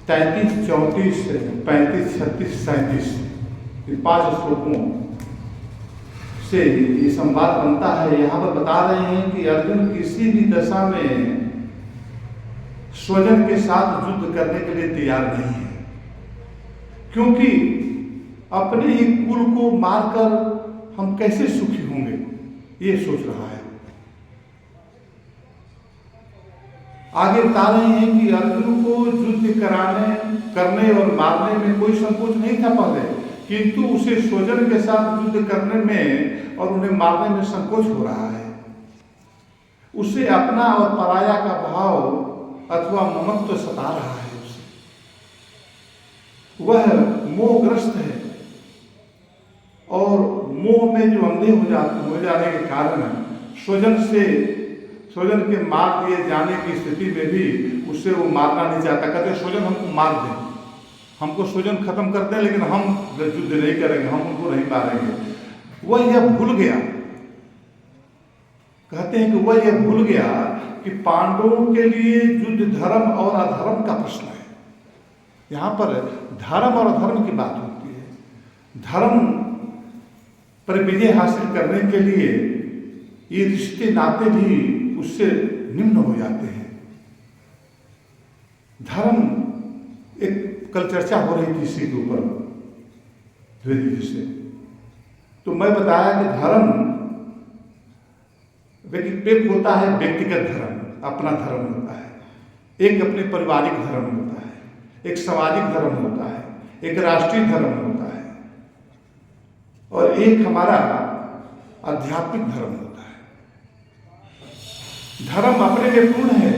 33, 34, 35, 36, 37 इन 5 श्लोकों से ये संवाद बनता है। यहाँ पर बता रहे हैं कि अर्जुन किसी भी दशा में स्वजन के साथ युद्ध करने के लिए तैयार नहीं है, क्योंकि अपने ही कुल को मारकर हम कैसे सुखी होंगे, ये सोच रहा है। आगे बता रहे हैं कि अर्जुन को युद्ध करने और मारने में कोई संकोच नहीं था पहले, किंतु उसे स्वजन के साथ युद्ध करने में और उन्हें मारने में संकोच हो रहा है। उसे अपना और पराया का भाव अथवा ममत्व सता रहा है। उसे वह मोहग्रस्त है और मोह में जो अंधे हो जाने के कारण स्वजन के मार दिए जाने की स्थिति में भी उससे वो मारना नहीं चाहता। कहते स्वजन हमको मार दें, हमको स्वजन खत्म कर दें, लेकिन हम युद्ध नहीं करेंगे, हम उनको नहीं मारेंगे। वह यह भूल गया, कहते हैं कि वह यह भूल गया कि पांडवों के लिए युद्ध धर्म और अधर्म का प्रश्न है। यहाँ पर धर्म और अधर्म की बात होती है। धर्म पर विजय हासिल करने के लिए ये रिश्ते नाते भी उससे निम्न हो जाते हैं। धर्म एक कल चर्चा हो रही थी इसी के ऊपर धीरे धीरे से, तो मैं बताया कि धर्म एक होता है व्यक्तिगत धर्म, अपना धर्म होता है, एक अपने पारिवारिक धर्म होता है, एक सामाजिक धर्म होता है, एक राष्ट्रीय धर्म होता है, और एक हमारा आध्यात्मिक धर्म होता है। धर्म अपने में पूर्ण है।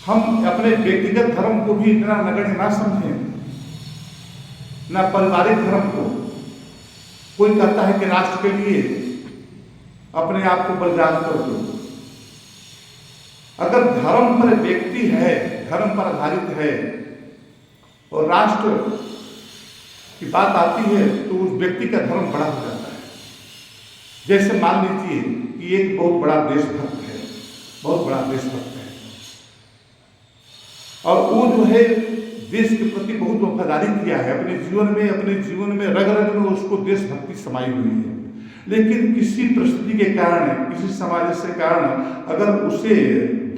हम अपने व्यक्तिगत धर्म को भी इतना नगण्य ना समझें, ना पारिवारिक धर्म को। कोई कहता है कि राष्ट्र के लिए अपने आप को बलिदान कर दो। अगर धर्म पर व्यक्ति है, धर्म पर आधारित है और राष्ट्र की बात आती है तो उस व्यक्ति का धर्म बड़ा हो जाता है। जैसे मान लीजिए कि एक बहुत बड़ा देशभक्त है, बहुत बड़ा देशभक्त है, और वो जो है देश के प्रति बहुत वफादारी किया है अपने जीवन में रग रग में उसको देशभक्ति समाई हुई है। लेकिन किसी परिस्थिति के कारण, किसी सामंजस्य के कारण अगर उसे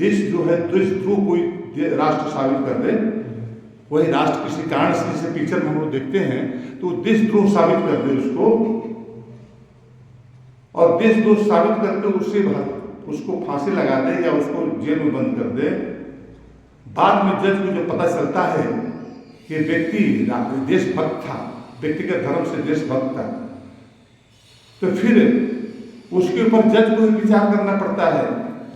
देश जो है देशद्रोह कोई राष्ट्र साबित कर दे, वही राष्ट्र किसी कारण से, जैसे पिक्चर में हम लोग देखते हैं, तो देशद्रोह साबित कर दे उसको, और देशद्रोह साबित करके उसको फांसी लगा दे या उसको जेल में बंद कर दे। बाद में जज को जो पता चलता है कि व्यक्ति देशभक्त था, व्यक्तिगत धर्म से देशभक्त था, तो फिर उसके ऊपर जज को विचार करना पड़ता है।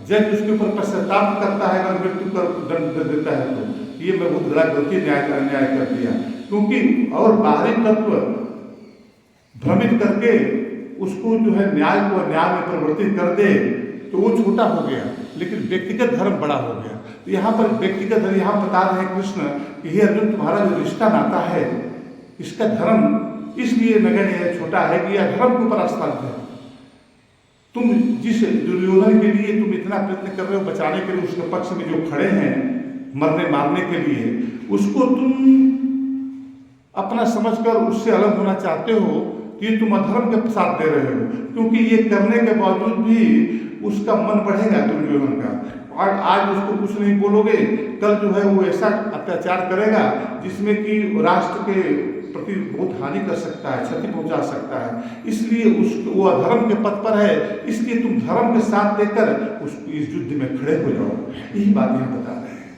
जज उसके ऊपर पश्चाताप करता है अगर मृत्यु का दंड दे देता है तो ये मैं बहुत बड़ा गलती न्याय कर दिया, क्योंकि और बाहरी तत्व भ्रमित करके उसको जो है न्याय को अन्याय में परिवर्तित कर दे तो वो छोटा हो गया, लेकिन व्यक्तिगत धर्म बड़ा हो गया। तो यहाँ पर व्यक्तिगत धर्म, यहाँ बता रहे हैं कृष्ण कि हे अर्जुन, तुम्हारा जो रिश्ता नाता है इसका धर्म इसलिए नगण्य है, छोटा है कि यह धर्म के ऊपर आस्था है। तुम जिस दुर्योधन के लिए तुम इतना प्रयत्न कर रहे हो बचाने के लिए, उसके पक्ष में जो खड़े हैं मरने मारने के लिए, उसको तुम अपना समझकर उससे अलग होना चाहते हो कि तुम अधर्म के साथ दे रहे हो, क्योंकि ये करने के बावजूद भी उसका मन बढ़ेगा दुर्योधन का, और आज उसको कुछ नहीं बोलोगे, कल जो है वो ऐसा अत्याचार करेगा जिसमें कि राष्ट्र के प्रति बहुत हानि कर सकता है, क्षति पहुंचा सकता है। इसलिए वो अधर्म के पथ पर है, इसलिए तुम धर्म के साथ देकर उसको इस युद्ध में खड़े हो जाओ। यही बात हम बता रहे हैं।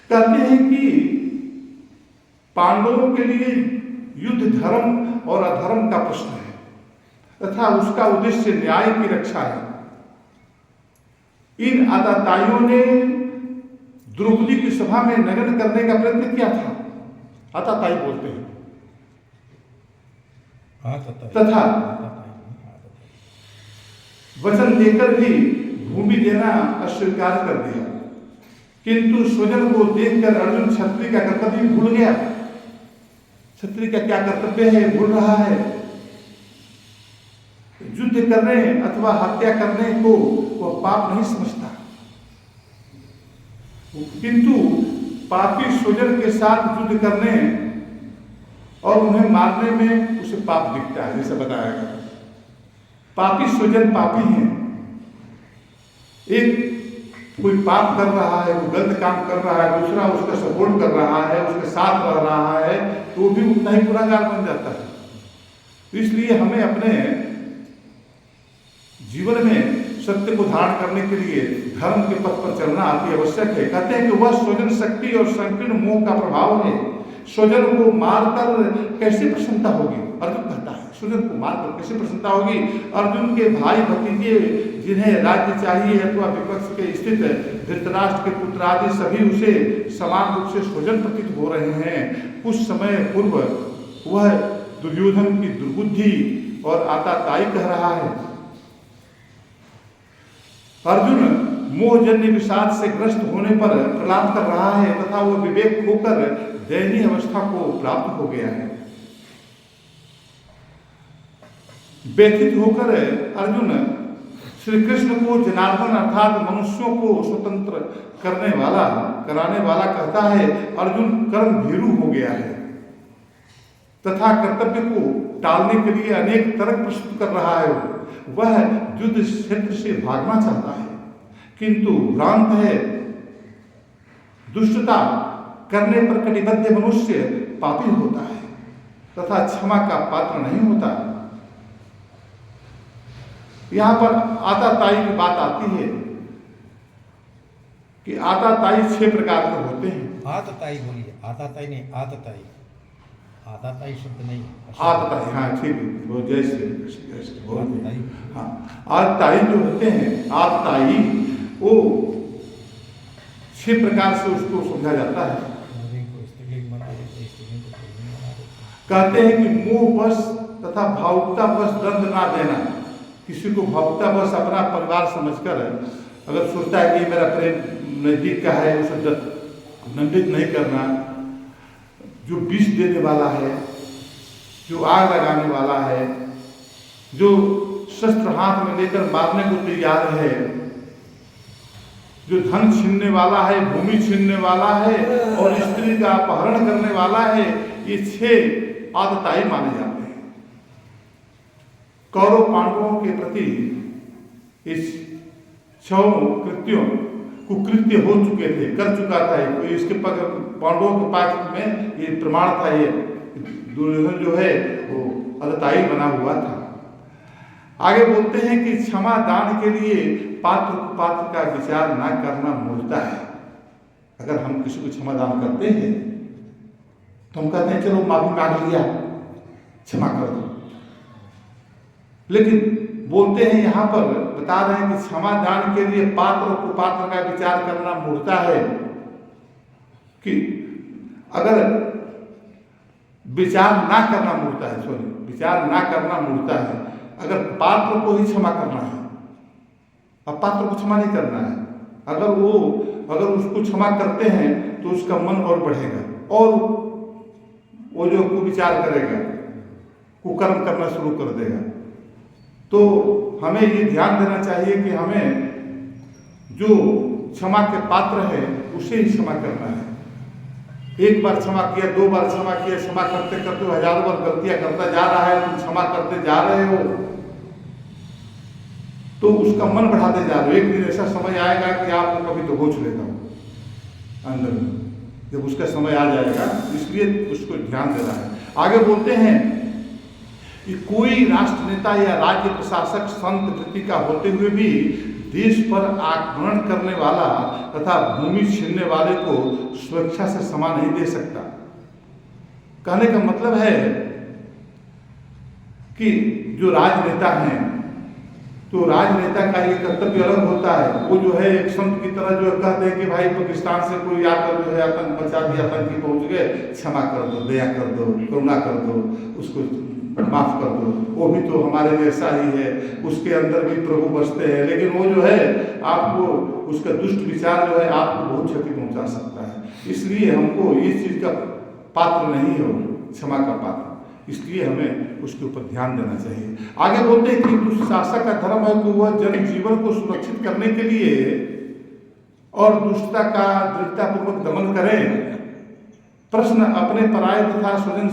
कहते हैं कि पांडवों के लिए युद्ध धर्म और अधर्म का प्रश्न है तथा उसका उद्देश्य न्याय की रक्षा है। इन आताताइयों ने द्रौपदी की सभा में नग्न करने का प्रयत्न किया था, आताताई बोलते हैं, तथा वचन देकर भी भूमि देना अस्वीकार कर दिया, किंतु स्वजन को देखकर अर्जुन क्षत्रिय का कर्तव्य भूल गया। क्षत्रिय का क्या कर्तव्य है भूल रहा है। युद्ध करने अथवा हत्या करने को वह पाप नहीं समझता, किंतु पापी स्वजन के साथ युद्ध करने और उन्हें मारने में उसे पाप दिखता है, जैसे बताया गया। पापी स्वजन पापी हैं। एक कोई पाप कर रहा है, कोई गलत काम कर रहा है, दूसरा उसका सपोर्ट कर रहा है, उसके साथ रह रहा है, तो भी उतना ही गुनहगार बन जाता है। तो इसलिए हमें अपने जीवन में सत्य को धारण करने के लिए धर्म के पथ पर चलना अति आवश्यक है। कहते हैं कि वह स्वजन शक्ति और संकीर्ण मोह का प्रभाव है। स्वजन को मारकर कैसे प्रसन्नता होगी? अर्जुन कहता है स्वजन को मारकर कैसे प्रसन्नता होगी? अर्जुन के भाई भतीजे जिन्हें राज्य चाहिए अथवा विपक्ष के स्थित धृतराष्ट्र के पुत्र आदि सभी उसे समान रूप से स्वजन प्रतीत हो रहे हैं। कुछ समय पूर्व वह दुर्योधन की दुर्बुद्धि और आताताई कह रहा है। अर्जुन मोहजन्य विषाद से ग्रस्त होने पर प्रलाप कर रहा है तथा वह विवेक खोकर दयनीय अवस्था को प्राप्त हो गया है। व्यथित होकर अर्जुन श्री कृष्ण को जनार्दन अर्थात मनुष्यों को स्वतंत्र कराने वाला कहता है। अर्जुन कर्म भीरू हो गया है तथा कर्तव्य को टालने के लिए अनेक तर्क प्रस्तुत कर रहा है। वह युद्ध क्षेत्र से भागना चाहता है किंतु भ्रांत है। दुष्टता करने पर कटिबद्ध मनुष्य पापी होता है तथा क्षमा का पात्र नहीं होता। यहां पर आताताई की बात आती है कि आताताई 6 प्रकार के होते हैं। आतताई बोलिए, आताताई नहीं, आतताई। आताताई शब्द नहीं, आतताई, हाँ ठीक है, वो जैसे हाँ आतताई जो होते हैं, आतताई वो 6 प्रकार से उसको समझा जाता है। कहते हैं कि मोहवश तथा भावुकतावश दंड ना देना। किसी को भावुकतावश अपना परिवार समझकर अगर सोचता है कि मेरा प्रेम नजदीक का है, उसे दंडित नहीं करना। जो विष देने वाला है, जो आग लगाने वाला है, जो शस्त्र हाथ में लेकर मारने को तैयार है, जो धन छीनने वाला है, भूमि छीनने वाला है और स्त्री का अपहरण करने वाला है, ये 6 आतताई माने जाते हैं। कौरव पांडवों के प्रति इस 6 कृत्यों कुकृत्य हो चुके थे, कर चुका था। तो इसके पांडवों के पास में ये प्रमाण था। ये दुर्योधन जो है वो आतताई बना हुआ था। आगे बोलते हैं कि क्षमा दान के लिए पात्र का विचार ना करना मूर्खता है। अगर हम किसी को क्षमा दान करते हैं तो हम कहते हैं चलो माफी मांग लिया, क्षमा कर दो। लेकिन बोलते हैं यहाँ पर बता रहे हैं कि क्षमा दान के लिए पात्र और कुपात्र का विचार करना मूर्खता है। कि अगर विचार ना करना मूर्खता है, विचार ना करना मूर्खता है। अगर पात्र को ही क्षमा करना है, अब पात्र को क्षमा नहीं करना है। अगर उसको क्षमा करते हैं तो उसका मन और बढ़ेगा और वो जो कुविचार करेगा, कुकर्म करना शुरू कर देगा। तो हमें ये ध्यान देना चाहिए कि हमें जो क्षमा के पात्र है उसे ही क्षमा करना है। एक बार क्षमा किया, 2 बार क्षमा किया, क्षमा करते करते हजारों बार गलतियां करता जा रहा है, तुम क्षमा करते जा रहे हो तो उसका मन बढ़ाते जा रहे हो। एक दिन ऐसा समय आएगा कि आपको कभी तो होश लेगा अंदर में, जब उसका समय आ जाएगा। इसलिए उसको ध्यान देना है। आगे बोलते हैं कि कोई राष्ट्र नेता या राज्य प्रशासक संत वृत्ति का होते हुए भी देश पर आक्रमण करने वाला तथा भूमि छीनने वाले को स्वेच्छा से क्षमा नहीं दे सकता। कहने का मतलब है कि जो राजनेता हैं तो राजनेता का ये कर्तव्य अलग होता है। वो जो है एक संत की तरह जो कहते हैं कि भाई पाकिस्तान से कोई आकर जो है आतंक मचा दिया, आतंकी पहुंच गए, क्षमा कर दो, दया कर दो, करुणा कर दो, उसको माफ कर दो। वो भी तो हमारे जैसा ही है, उसके अंदर भी प्रभु बसते हैं। लेकिन वो जो है आपको उसका दुष्ट विचार जो है आपको बहुत क्षति पहुंचा सकता है। इसलिए हमको इस चीज का पात्र नहीं हो, क्षमा का पात्र। इसलिए हमें उसके ऊपर ध्यान देना चाहिए। आगे बोलते हैं कि दुष्ट शासक का धर्म है कि वह जन जीवन को सुरक्षित करने के लिए और दुष्टता का दृढ़तापूर्वक दमन करें। प्रश्न अपने पराये तथा स्वजन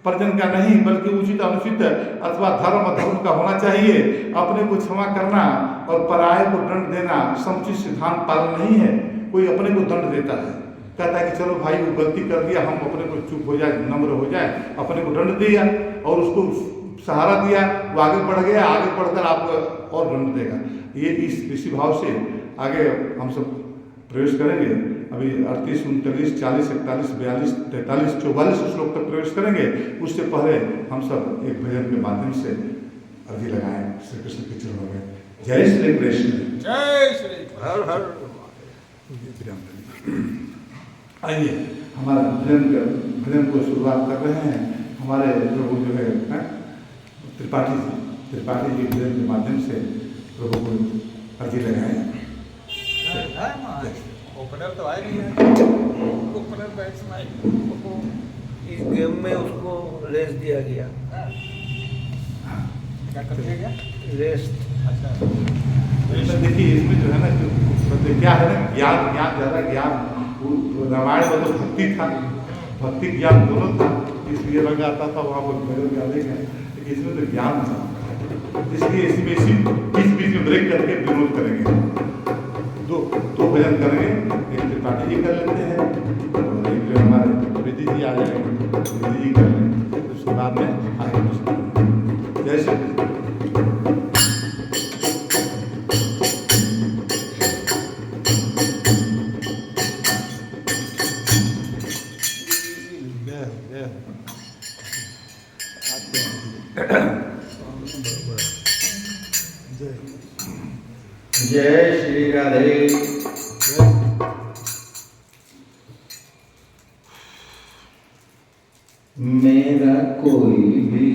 परिजन का नहीं, बल्कि उचित अनुचित अथवा धर्म अधर्म का होना चाहिए। अपने को क्षमा करना और पराये को दंड देना समुचित सिद्धांत पालन नहीं है। कोई अपने को दंड देता है, कहता है कि चलो भाई वो गलती कर दिया, हम अपने को चुप हो जाए, नम्र हो जाए, अपने को दंड दिया और उसको सहारा दिया, वो आगे बढ़ गया, आगे बढ़कर आपको और दंड देगा। ये इसी भाव से आगे हम सब प्रवेश करेंगे। अभी 38, 39, 40, 41, 42, 43, 44 श्लोक तक प्रवेश करेंगे। उससे पहले हम सब एक भजन के माध्यम से अर्जी लगाएं श्री कृष्ण के चरणों में। जय श्री कृष्ण, जय श्री हर हर। आइए हमारा भजन को शुरुआत कर रहे हैं। हमारे प्रभु जो है त्रिपाठी जी भजन के माध्यम से प्रभु को अर्जी लगाएं। ओपनर तो आए नहीं है, ओपनर बैट्समैन इस गेम में उसको रेस्ट दिया गया। क्या कर दिया गया? रेस्ट। अच्छा, देखिए इसमें जो है ना, जो क्या है ना, ज्ञान ज़्यादा ज्ञान, रामायण में तो भक्ति था, भक्ति ज्ञान दोनों था, इसलिए रंग आता था वहाँ पर भजन गाने का। लेकिन इसमें तो ज्ञान था, इसलिए इसी बीच में ब्रेक करके विनोद करेंगे। दो भजन करेंगे, एक त्रिपाठी जी कर लेते हैं और एक जो हमारे विधि जी आ जाएंगे, विधि जी कर लेंगे, उसके बाद में आगे कुछ। जय श्री कृष्ण। जय श्री राधे। मेरा कोई भी